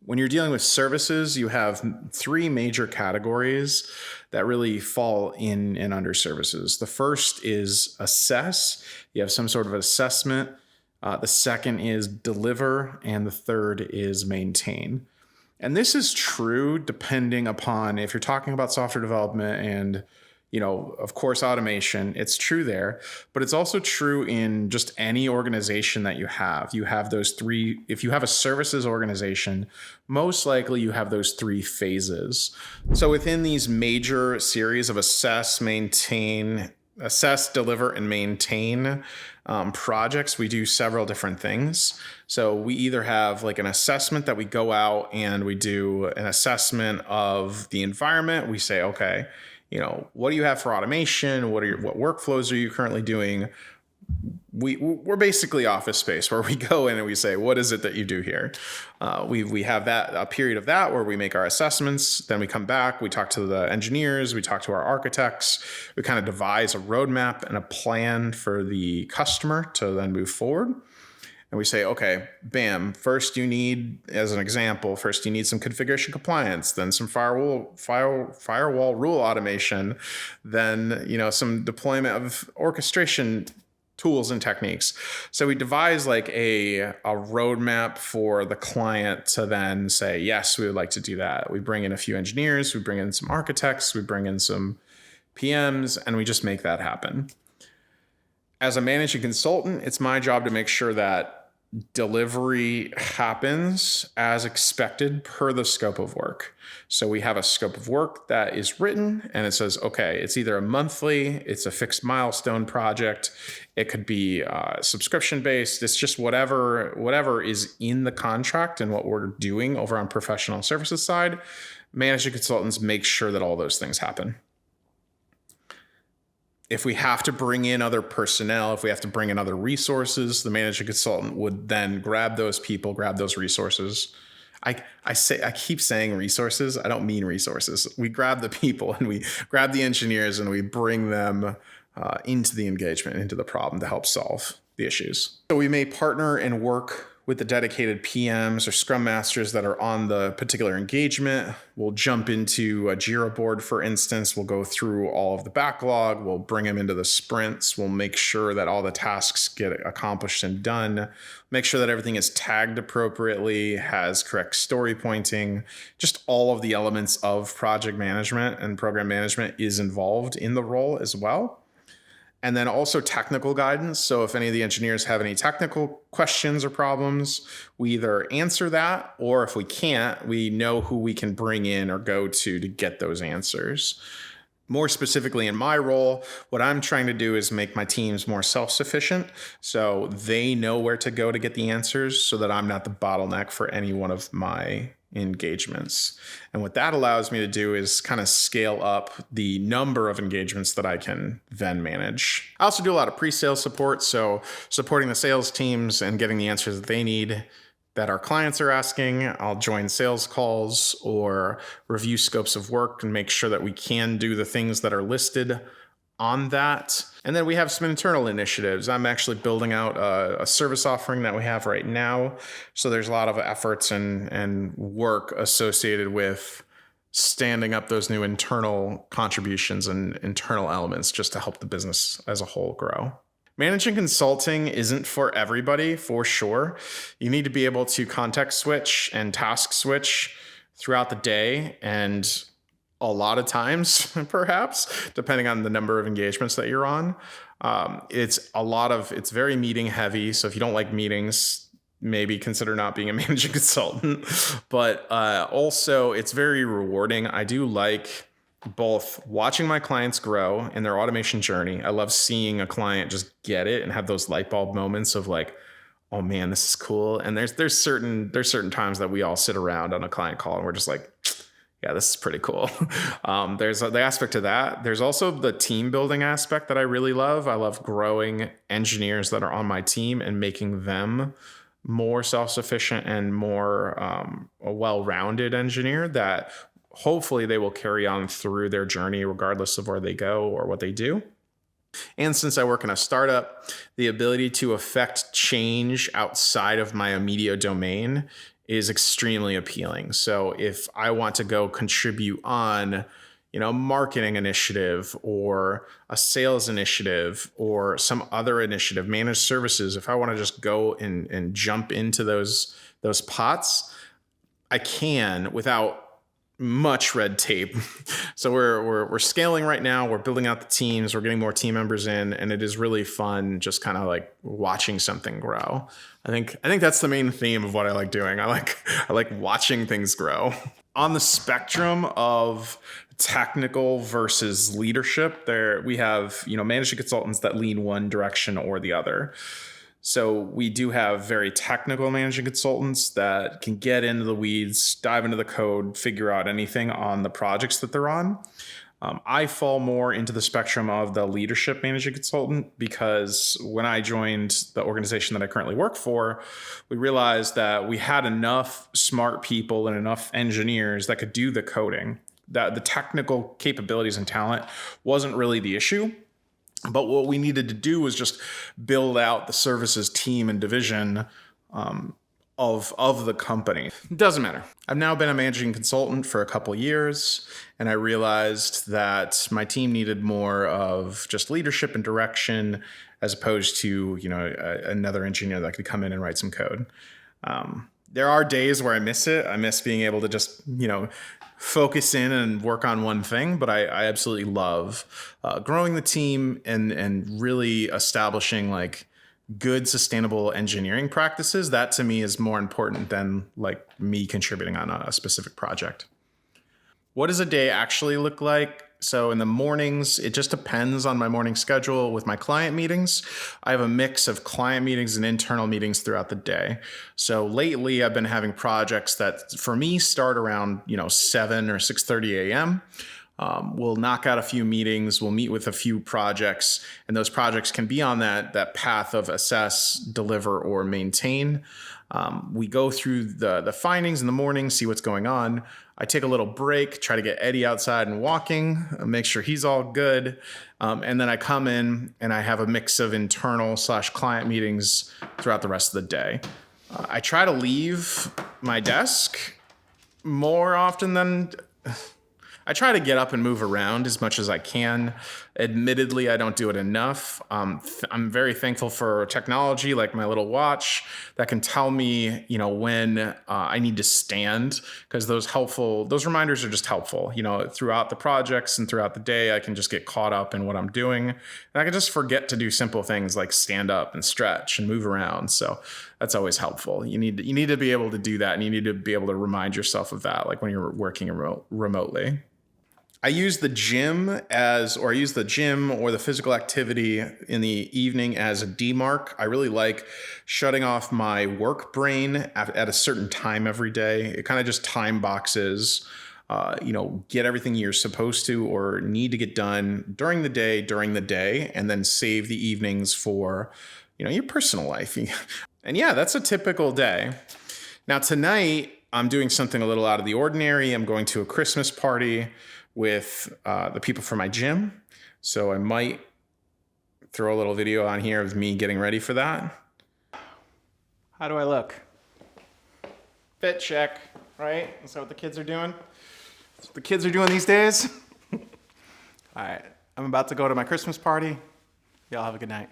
When you're dealing with services, you have three major categories that really fall in and under services. The first is assess. You have some sort of assessment. The second is deliver. And the third is maintain. And this is true depending upon if you're talking about software development and, of course, automation. It's true there, but it's also true in just any organization that you have. You have those three. If you have a services organization, most likely you have those three phases. So within these major series of assess, deliver, and maintain projects, we do several different things. So we either have like an assessment that we go out and we do an assessment of the environment. We say, okay, what do you have for automation? What workflows are you currently doing? We're basically Office Space, where we go in and we say, what is it that you do here? We have a period of that where we make our assessments. Then we come back, we talk to the engineers, we talk to our architects, we kind of devise a roadmap and a plan for the customer to then move forward. And we say, okay, bam, first you need, as an example, some configuration compliance, then some firewall rule automation, then, some deployment of orchestration tools and techniques. So we devise like a roadmap for the client to then say, yes, we would like to do that. We bring in a few engineers, we bring in some architects, we bring in some PMs, and we just make that happen. As a managing consultant, it's my job to make sure that delivery happens as expected per the scope of work. So we have a scope of work that is written and it says, okay, it's either a monthly, it's a fixed milestone project. It could be subscription based. It's just whatever is in the contract and what we're doing over on professional services side. Managing consultants make sure that all those things happen. If we have to bring in other personnel, if we have to bring in other resources, the managing consultant would then grab those people, grab those resources. I keep saying resources. I don't mean resources. We grab the people and we grab the engineers and we bring them into the engagement, into the problem to help solve the issues. So we may partner and work with the dedicated PMs or Scrum Masters that are on the particular engagement. We'll jump into a Jira board, for instance. We'll go through all of the backlog. We'll bring them into the sprints. We'll make sure that all the tasks get accomplished and done. Make sure that everything is tagged appropriately, has correct story pointing. Just all of the elements of project management and program management is involved in the role as well. And then also technical guidance. So if any of the engineers have any technical questions or problems, we either answer that, or if we can't, we know who we can bring in or go to get those answers. More specifically in my role, what I'm trying to do is make my teams more self-sufficient so they know where to go to get the answers so that I'm not the bottleneck for any one of my engagements. And what that allows me to do is kind of scale up the number of engagements that I can then manage. I also do a lot of pre-sales support, so supporting the sales teams and getting the answers that they need that our clients are asking. I'll join sales calls or review scopes of work and make sure that we can do the things that are listed on that. And then we have some internal initiatives. I'm actually building out a service offering that we have right now. So there's a lot of efforts and work associated with standing up those new internal contributions and internal elements just to help the business as a whole grow. Managing consulting isn't for everybody, for sure. You need to be able to context switch and task switch throughout the day, and a lot of times, perhaps, depending on the number of engagements that you're on. It's very meeting heavy. So if you don't like meetings, maybe consider not being a managing consultant. But also, it's very rewarding. I do like both watching my clients grow in their automation journey. I love seeing a client just get it and have those light bulb moments of like, oh man, this is cool. And there's certain times that we all sit around on a client call and we're just like, yeah, this is pretty cool. There's the aspect of that. There's also the team building aspect that I really love. I love growing engineers that are on my team and making them more self-sufficient and more a well-rounded engineer that hopefully they will carry on through their journey regardless of where they go or what they do. And since I work in a startup, the ability to affect change outside of my immediate domain is extremely appealing. So if I want to go contribute on, marketing initiative or a sales initiative or some other initiative, managed services, if I want to just go and jump into those pots, I can without much red tape. So we're scaling right now. We're building out the teams. We're getting more team members in, and it is really fun just kind of like watching something grow. I think that's the main theme of what I like doing. I like watching things grow. On the spectrum of technical versus leadership, there we have, management consultants that lean one direction or the other. So we do have very technical managing consultants that can get into the weeds, dive into the code, figure out anything on the projects that they're on. I fall more into the spectrum of the leadership managing consultant, because when I joined the organization that I currently work for, we realized that we had enough smart people and enough engineers that could do the coding, that the technical capabilities and talent wasn't really the issue. But what we needed to do was just build out the services team and division of the company. It doesn't matter. I've now been a managing consultant for a couple years, and I realized that my team needed more of just leadership and direction as opposed to, another engineer that could come in and write some code. There are days where I miss it. I miss being able to just, focus in and work on one thing, but I absolutely love growing the team and really establishing like good sustainable engineering practices. That to me is more important than like me contributing on a specific project. What does a day actually look like? So in the mornings, it just depends on my morning schedule with my client meetings. I have a mix of client meetings and internal meetings throughout the day. So lately I've been having projects that for me start around, 7 or 6:30 a.m. We'll knock out a few meetings. We'll meet with a few projects, and those projects can be on that path of assess, deliver, or maintain. We go through the findings in the morning, see what's going on. I take a little break, try to get Eddie outside and walking, make sure he's all good. And then I come in and I have a mix of internal/client meetings throughout the rest of the day. I try to leave my desk more often than... I try to get up and move around as much as I can. Admittedly, I don't do it enough. I'm very thankful for technology like my little watch that can tell me, when I need to stand, because those reminders are just helpful. Throughout the projects and throughout the day, I can just get caught up in what I'm doing, and I can just forget to do simple things like stand up and stretch and move around. So that's always helpful. You need to be able to do that, and you need to be able to remind yourself of that, like when you're working remotely. I use the gym or the physical activity in the evening as a demarc. I really like shutting off my work brain at a certain time every day. It kind of just time boxes, get everything you're supposed to or need to get done during the day, and then save the evenings for, your personal life. And yeah, that's a typical day. Now tonight, I'm doing something a little out of the ordinary. I'm going to a Christmas party with the people from my gym. So I might throw a little video on here of me getting ready for that. How do I look? Fit check, right? Is that what the kids are doing? That's what the kids are doing these days? All right, I'm about to go to my Christmas party. Y'all have a good night.